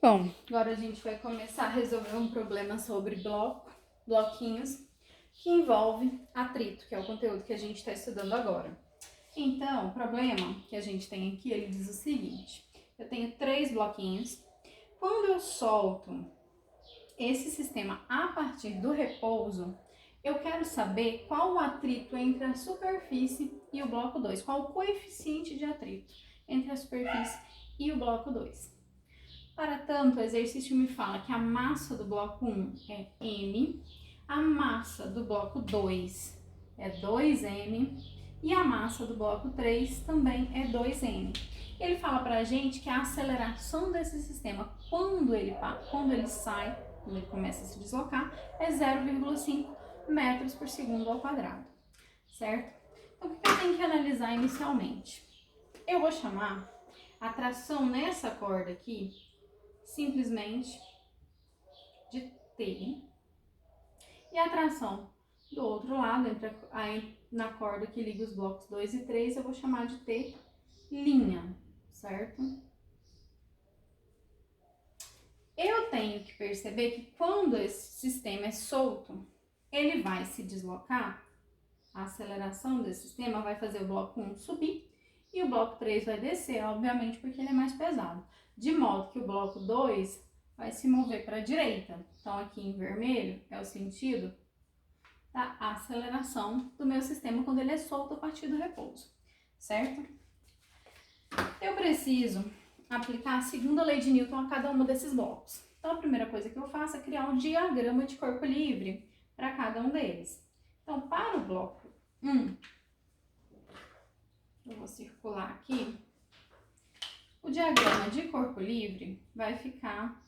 Bom, agora a gente vai começar a resolver um problema sobre bloquinhos, que envolve atrito, que é o conteúdo que a gente está estudando agora. Então, o problema que a gente tem aqui, ele diz o seguinte: eu tenho 3 bloquinhos. Quando eu solto esse sistema a partir do repouso, eu quero saber qual o atrito entre a superfície e o bloco 2, qual o coeficiente de atrito entre a superfície e o bloco 2. Para tanto, o exercício me fala que a massa do bloco 1 é M, a massa do bloco 2 é 2M e a massa do bloco 3 também é 2M. Ele fala para a gente que a aceleração desse sistema, quando ele sai, quando ele começa a se deslocar, é 0,5 metros por segundo ao quadrado, certo? Então, o que eu tenho que analisar inicialmente? Eu vou chamar a tração nessa corda aqui simplesmente de T. E a tração do outro lado, na corda que liga os blocos 2 e 3, eu vou chamar de T', certo? Eu tenho que perceber que quando esse sistema é solto, ele vai se deslocar, a aceleração desse sistema vai fazer o bloco 1 subir e o bloco 3 vai descer, obviamente, porque ele é mais pesado. De modo que o bloco 2 vai se mover para a direita. Então, aqui em vermelho é o sentido da aceleração do meu sistema quando ele é solto a partir do repouso, certo? Eu preciso aplicar a segunda lei de Newton a cada um desses blocos. Então, a primeira coisa que eu faço é criar um diagrama de corpo livre para cada um deles. Então, para o bloco 1, eu vou circular aqui. O diagrama de corpo livre vai ficar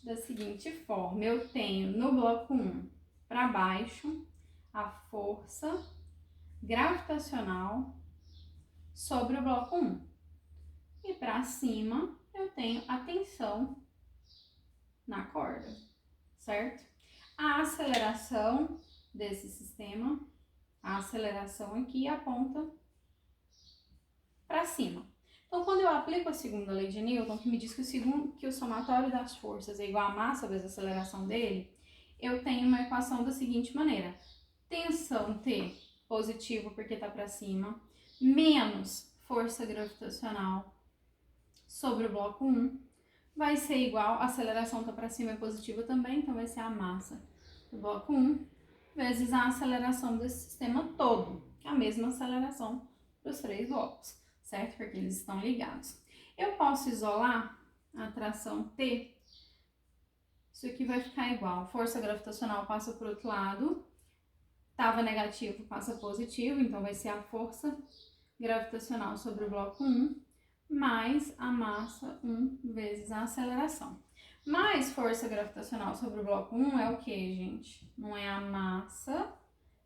da seguinte forma: eu tenho no bloco 1 para baixo a força gravitacional sobre o bloco 1 e para cima eu tenho a tensão na corda, certo? A aceleração desse sistema, a aceleração aqui aponta para cima. Então, quando eu aplico a segunda lei de Newton, que me diz que o somatório das forças é igual a massa vezes a aceleração dele, eu tenho uma equação da seguinte maneira: tensão T positivo porque está para cima, menos força gravitacional sobre o bloco 1, vai ser igual, a aceleração está para cima é positiva também, então vai ser a massa do bloco 1 vezes a aceleração desse sistema todo, a mesma aceleração dos 3 blocos, certo? Porque eles estão ligados. Eu posso isolar a tração T, isso aqui vai ficar igual, força gravitacional passa para o outro lado, estava negativo, passa positivo, então vai ser a força gravitacional sobre o bloco 1, mais a massa 1 vezes a aceleração. Mais força gravitacional sobre o bloco 1 é o que, gente? Não é a massa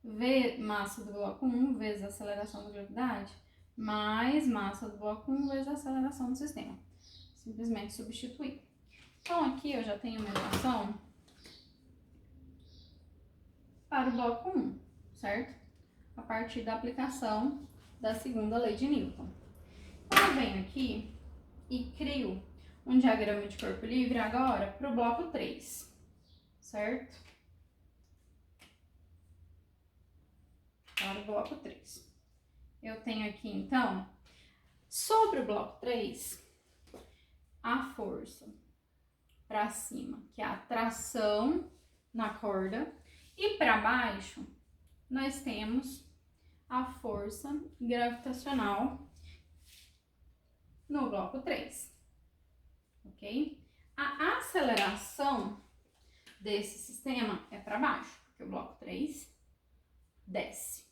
do bloco 1 vezes a aceleração da gravidade, mais massa do bloco 1 vezes a aceleração do sistema. Simplesmente substituir. Então, aqui eu já tenho uma equação para o bloco 1, certo? A partir da aplicação da segunda lei de Newton. Então, eu venho aqui e crio um diagrama de corpo livre agora para o bloco 3, certo? Para o bloco 3. Eu tenho aqui, então, sobre o bloco 3, a força para cima, que é a tração na corda, e para baixo, nós temos a força gravitacional no bloco 3, ok? A aceleração desse sistema é para baixo, porque o bloco 3 desce.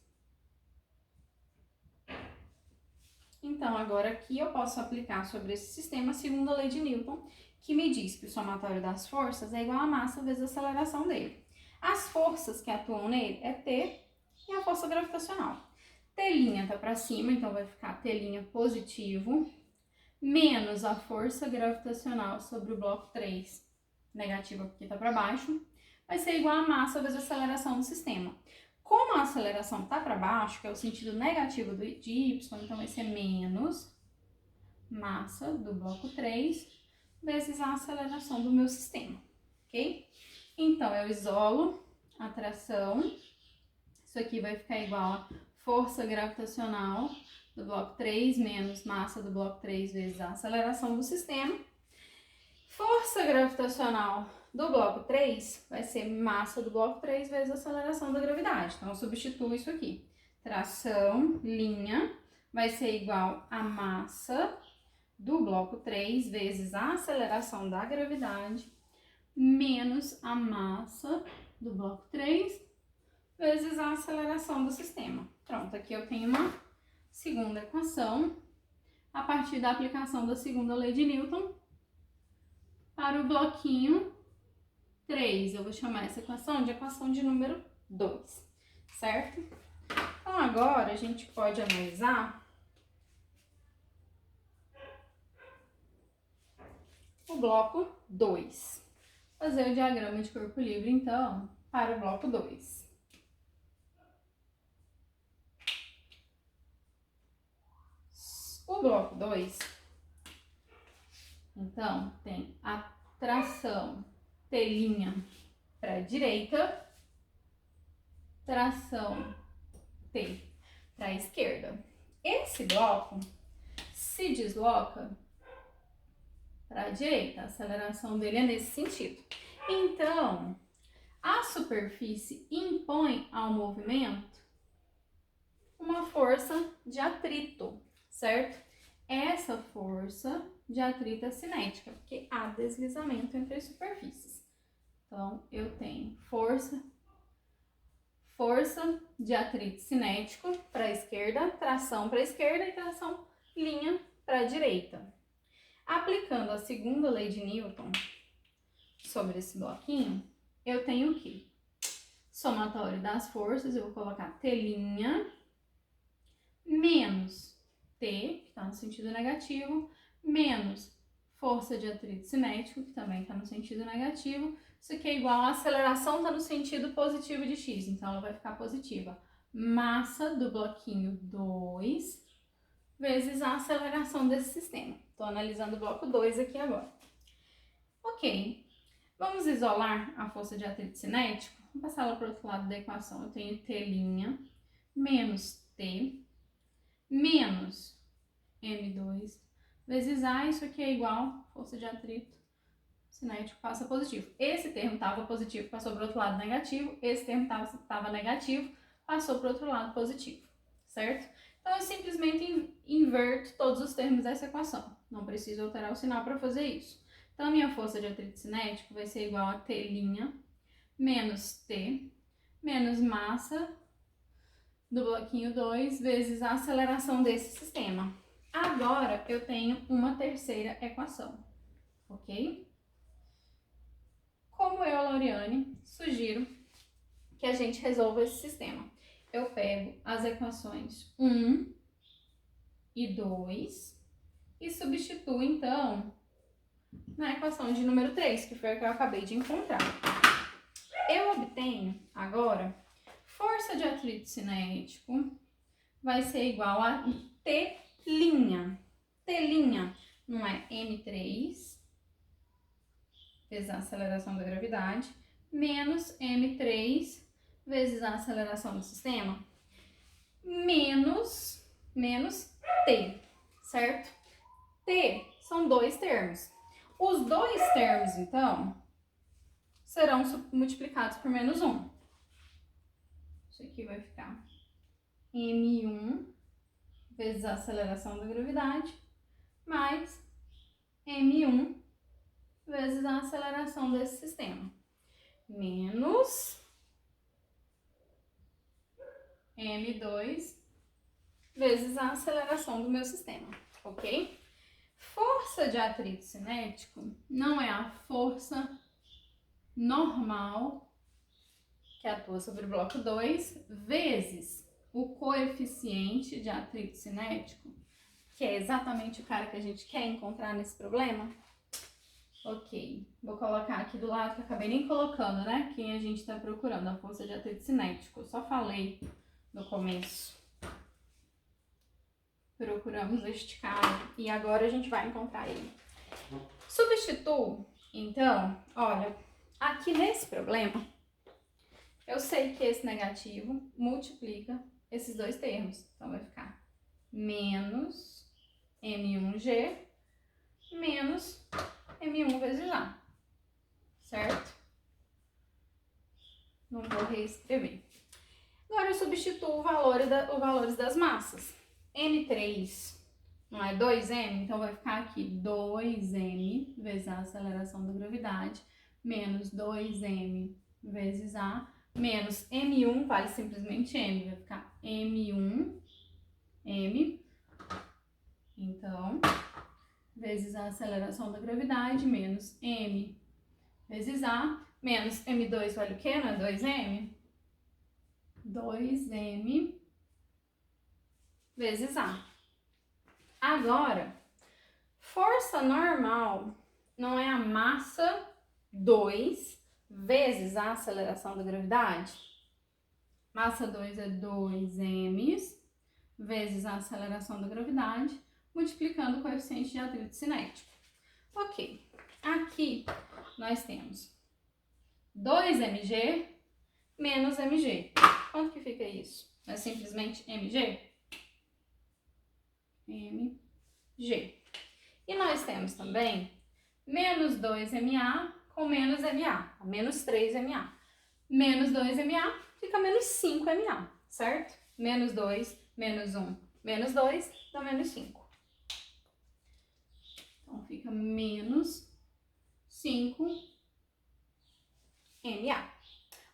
Então, agora aqui eu posso aplicar sobre esse sistema a segunda lei de Newton, que me diz que o somatório das forças é igual a massa vezes a aceleração dele. As forças que atuam nele é T e a força gravitacional. T' tá para cima, então vai ficar T' positivo, menos a força gravitacional sobre o bloco 3, negativa porque tá para baixo, vai ser igual a massa vezes a aceleração do sistema. Como a aceleração tá para baixo, que é o sentido negativo de y, então vai ser menos massa do bloco 3 vezes a aceleração do meu sistema, ok? Então, eu isolo a tração. Isso aqui vai ficar igual a força gravitacional do bloco 3 menos massa do bloco 3 vezes a aceleração do sistema. Força gravitacional do bloco 3 vai ser massa do bloco 3 vezes a aceleração da gravidade. Então, eu substituo isso aqui. Tração, linha, vai ser igual a massa do bloco 3 vezes a aceleração da gravidade menos a massa do bloco 3 vezes a aceleração do sistema. Pronto, aqui eu tenho uma segunda equação a partir da aplicação da segunda lei de Newton para o bloquinho 3. Eu vou chamar essa equação de equação de número 2, certo? Então, agora a gente pode analisar o bloco 2. Fazer o diagrama de corpo livre, então, para o bloco 2. O bloco 2, então, tem a tração T' para a direita, tração T para a esquerda. Esse bloco se desloca para a direita, a aceleração dele é nesse sentido. Então, a superfície impõe ao movimento uma força de atrito, certo? Essa força de atrito é cinética, porque há deslizamento entre as superfícies. Então, eu tenho força de atrito cinético para a esquerda, tração para a esquerda e tração linha para a direita. Aplicando a segunda lei de Newton sobre esse bloquinho, eu tenho o quê? Somatório das forças, eu vou colocar T' menos T, que está no sentido negativo, menos força de atrito cinético, que também está no sentido negativo. Isso aqui é igual a aceleração está no sentido positivo de x, então ela vai ficar positiva. Massa do bloquinho 2 vezes a aceleração desse sistema. Estou analisando o bloco 2 aqui agora. Ok, vamos isolar a força de atrito cinético. Vou passar ela para o outro lado da equação. Eu tenho T' menos T menos M2 vezes A. Isso aqui é igual a força de atrito cinético passa positivo. Esse termo estava positivo, passou para o outro lado negativo. Esse termo estava negativo, passou para o outro lado positivo, certo? Então, eu simplesmente inverto todos os termos dessa equação. Não preciso alterar o sinal para fazer isso. Então, a minha força de atrito cinético vai ser igual a T' menos T menos massa do bloquinho 2 vezes a aceleração desse sistema. Agora, eu tenho uma terceira equação, ok? Como eu, Lauriane, sugiro que a gente resolva esse sistema. Eu pego as equações 1 e 2 e substituo, então, na equação de número 3, que foi a que eu acabei de encontrar. Eu obtenho, agora, força de atrito cinético vai ser igual a T'. T' não é M3 vezes a aceleração da gravidade, menos M3 vezes a aceleração do sistema, menos T, certo? T são dois termos. Os dois termos, então, serão multiplicados por menos 1. Isso aqui vai ficar M1 vezes a aceleração da gravidade, mais M1 vezes a aceleração desse sistema, menos M2 vezes a aceleração do meu sistema, ok? Força de atrito cinético não é a força normal que atua sobre o bloco 2 vezes o coeficiente de atrito cinético, que é exatamente o cara que a gente quer encontrar nesse problema. Ok, vou colocar aqui do lado, que eu acabei nem colocando, né? Quem a gente está procurando, a força de atrito cinético. Eu só falei no começo. Procuramos este cara e agora a gente vai encontrar ele. Substituo, então, olha, aqui nesse problema, eu sei que esse negativo multiplica esses dois termos. Então, vai ficar menos M1G menos M1 vezes A, certo? Não vou reescrever. Agora, eu substituo os valores das massas. M3 não é 2M, então vai ficar aqui 2M vezes a aceleração da gravidade, menos 2M vezes A, menos M1, vale simplesmente M, vai ficar M1, M, então, vezes a aceleração da gravidade, menos M vezes A, menos M2 vale o quê? Não é 2M? 2M vezes A. Agora, força normal não é a massa 2 vezes a aceleração da gravidade? Massa 2 é 2m vezes a aceleração da gravidade, multiplicando o coeficiente de atrito cinético. Ok, aqui nós temos 2mg menos mg. Quanto que fica isso? É simplesmente mg? mg. E nós temos também menos 2ma com menos ma, menos 3ma. Menos 2ma fica menos 5ma, certo? Menos 2, menos 1, menos 2 dá menos 5. Então, fica menos 5ma.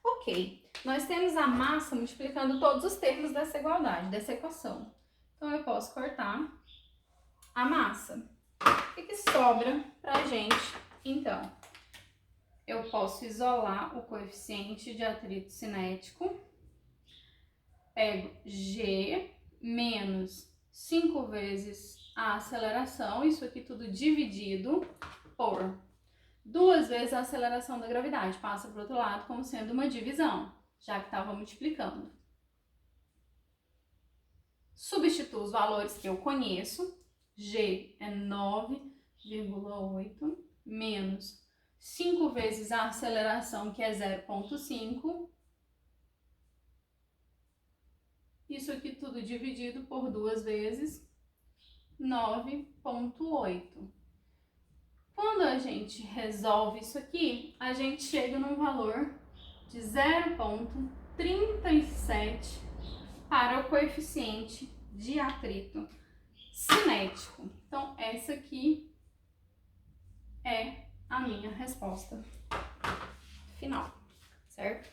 Ok, nós temos a massa multiplicando todos os termos dessa igualdade, dessa equação. Então, eu posso cortar a massa. O que sobra pra gente, então? Eu posso isolar o coeficiente de atrito cinético. Pego G menos 5 vezes a aceleração, isso aqui tudo dividido por 2 vezes a aceleração da gravidade. Passa para o outro lado como sendo uma divisão, já que estava multiplicando. Substituo os valores que eu conheço. G é 9,8 menos 5 vezes a aceleração, que é 0,5. Isso aqui tudo dividido por 2 vezes 9,8. Quando a gente resolve isso aqui, a gente chega num valor de 0,37 para o coeficiente de atrito cinético. Então, essa aqui é a minha resposta final, certo?